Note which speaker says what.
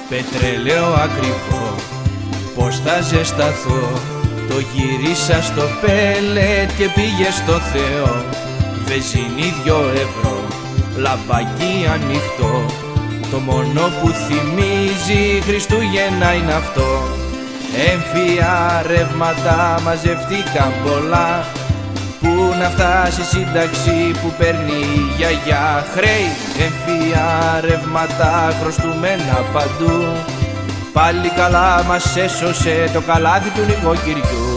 Speaker 1: πετρέλαιο ακριβό, πως θα ζεσταθώ. Το γύρισα στο πέλετ και πήγε στο Θεό. Βενζίνη 2 ευρώ, λαμπάκι ανοιχτό. Το μόνο που θυμίζει Χριστούγεννα είναι αυτό. Έμφυα ρεύματα μαζευτήκαν πολλά. Πού να φτάσει η σύνταξη που παίρνει η γιαγιά. Χρέη, έμφυα ρεύματα χρωστούμενα παντού. Πάλι καλά μας έσωσε το καλάθι του νοικοκυριού.